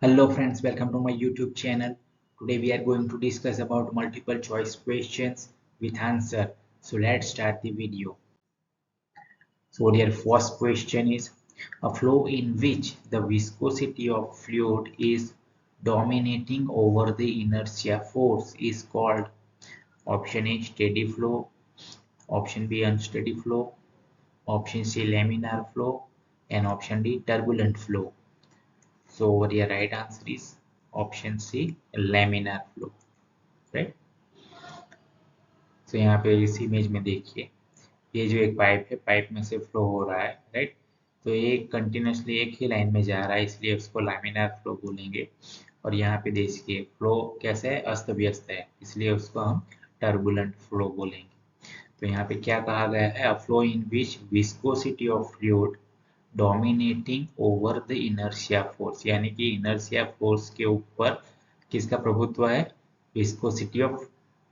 Hello friends, welcome to my YouTube channel. Today we are going to discuss about multiple choice questions with answer. So let's start the video. So their first question is a flow in which the viscosity of fluid is dominating over the inertia force is called option A steady flow, option B unsteady flow, option C laminar flow and option D turbulent flow. So the right answer is option C laminar flow. Right. तो यहाँ पे इस image में देखिए ये जो एक pipe है, पाइप में से फ्लो हो रहा है, राइट। तो ये कंटिन्यूसली एक ही लाइन में जा रहा है, इसलिए उसको लैमिनार फ्लो बोलेंगे। और यहाँ पे देखिए फ्लो कैसे है, अस्त व्यस्त है, इसलिए उसको हम टर्बुलेंट फ्लो बोलेंगे। तो यहाँ पे क्या कहा गया है, a flow in which viscosity of fluid dominating over the inertia force, यानी कि इनर्शिया फोर्स के ऊपर किसका प्रभुत्व है, विस्कोसिटी ऑफ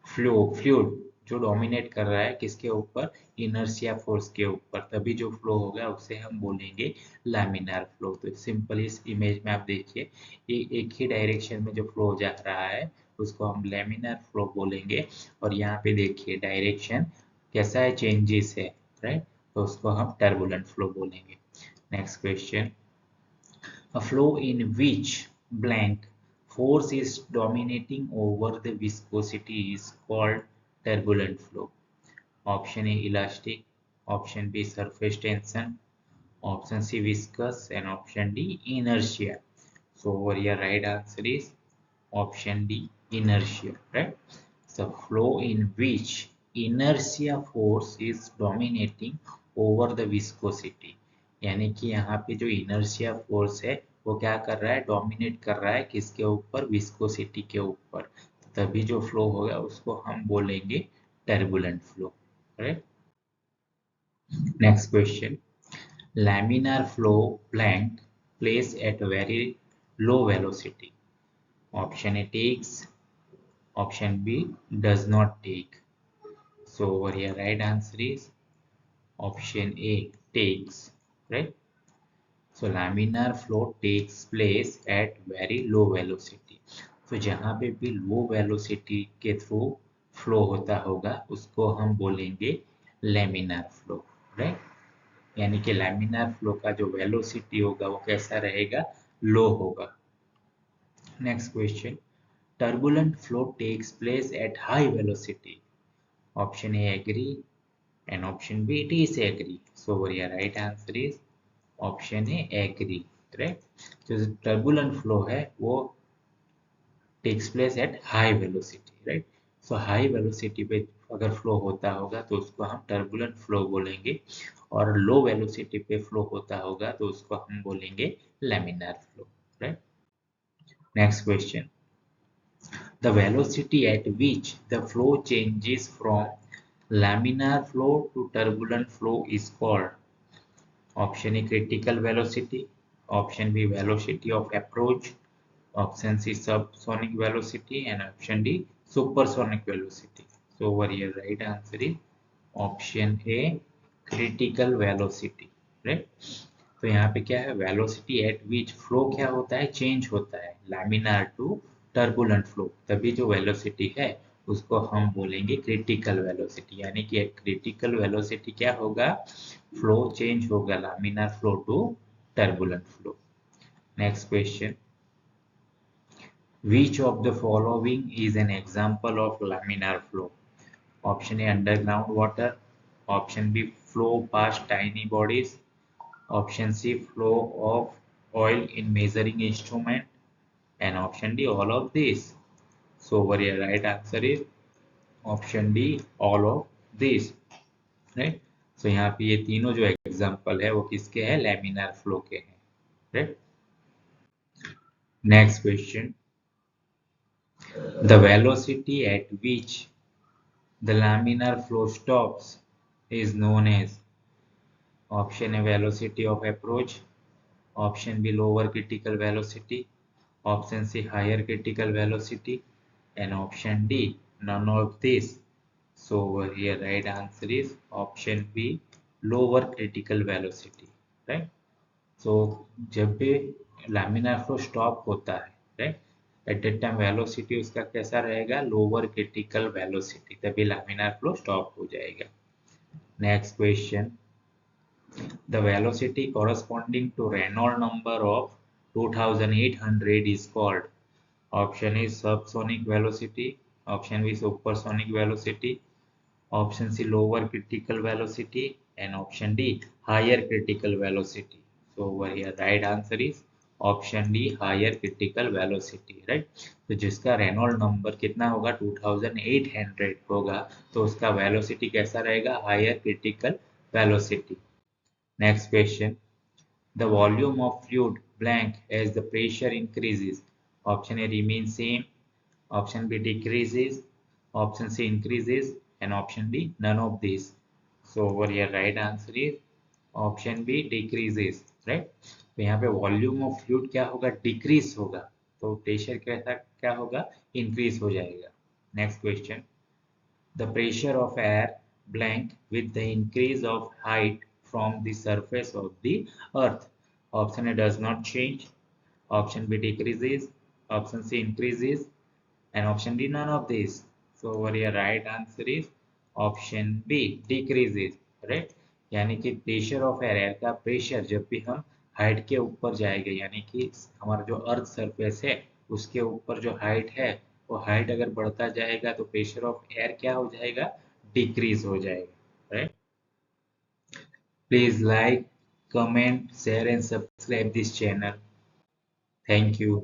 फ्लूइड जो डोमिनेट कर रहा है किसके ऊपर, इनर्शिया फोर्स के ऊपर, तभी जो फ्लो होगा उसे हम बोलेंगे लैमिनार फ्लो। तो सिंपल इस इमेज में आप देखिए ये एक ही डायरेक्शन में जो फ्लो जा रहा है उसको हम लैमिनार फ्लो बोलेंगे। और यहाँ पे देखिए डायरेक्शन कैसा है, चेंजेस है, राइट। तो उसको हम टर्बुलेंट फ्लो बोलेंगे। Next question, a flow in which blank force is dominating over the viscosity is called turbulent flow. Option A elastic, option B surface tension, option C viscous and option D inertia. So over here right answer is option D inertia, right? So flow in which inertia force is dominating over the viscosity, यानी कि यहाँ पे जो inertia force है वो क्या कर रहा है, डोमिनेट कर रहा है किसके ऊपर, विस्कोसिटी के ऊपर। तभी जो फ्लो होगा उसको हम बोलेंगे turbulent flow, right. Next question, laminar flow blank place at very low velocity. Option A takes, option B does not take. So over here right answer is option A takes, right. So laminar flow takes place at very low velocity. तो जहाँ पे भी लो velocity के through flow होता होगा उसको हम बोलेंगे लेमिनार फ्लो, राइट। यानी कि लैमिनार फ्लो का जो वेलोसिटी होगा वो कैसा रहेगा, लो होगा। Next question, turbulent flow takes place at high velocity. Option A agree and option B it is agree. So your right answer is option A agree, right? जो turbulent flow है वो takes place at high velocity, right? So high velocity पे अगर flow होता होगा तो उसको हम turbulent flow बोलेंगे, और low velocity पे फ्लो होता होगा तो उसको हम बोलेंगे laminar flow, right? Next question, the velocity at which the flow changes from laminar flow to turbulent flow is called option A critical velocity, option B velocity of approach, option C subsonic velocity and option D supersonic velocity. So over here right answer is option A critical velocity, right. तो यहाँ पे क्या है, velocity at which flow क्या होता है, change होता है लैमिनार टू टर्बुलेंट फ्लो, तभी जो वेलोसिटी है उसको हम बोलेंगे क्रिटिकल वेलोसिटी। यानी कि क्रिटिकल वेलोसिटी क्या होगा, फ्लो चेंज होगा laminar flow to turbulent flow. Next question, which of the following is an example of laminar flow? Option A underground water, option B flow past tiny bodies, option C flow of oil in measuring instrument and option D all of these. So over here right answer is option D all of these, right. So यहाँ पे ये तीनों जो example है वो किसके हैं, laminar flow के हैं, right. Next question, the velocity at which the laminar flow stops is known as option A velocity of approach, option B lower critical velocity, option C higher critical velocity and option D none of this. So over here right answer is option B lower critical velocity, right. So जब भी laminar flow stop होता है, right, at that time velocity उसका कैसा रहेगा, lower critical velocity, तभी laminar flow stop हो जाएगा। Next question, the velocity corresponding to Reynolds number of 2800 is called. Option is subsonic velocity, option B supersonic velocity, option C lower critical velocity, and option D higher critical velocity. So over here right answer is option D higher critical velocity, right? तो जिसका Reynold number कितना होगा 2800 होगा, तो उसका velocity कैसा रहेगा, higher critical velocity. Next question. The volume of fluid blank as the pressure increases. Option A remains same. Option B decreases. Option C increases. And option D none of these. So over here right answer is option B decreases. Right? तो यहाँ पे volume of fluid क्या होगा, decrease होगा, तो pressure कैसा क्या होगा, इंक्रीज हो जाएगा। Next question, the pressure of air blank with the increase of height from the surface of the earth. Option A does not change, option B decreases, option C increases, and option D none of these. So over here right answer is option B decreases, right? यानी कि pressure of air का pressure जब भी हम height के ऊपर जाएंगे, यानी कि हमारा जो अर्थ सरफेस है उसके ऊपर जो हाइट है, वो हाइट अगर बढ़ता जाएगा तो प्रेशर ऑफ एयर क्या हो जाएगा, डिक्रीज हो जाएगा, right. Please like, comment, share and subscribe this channel. Thank you.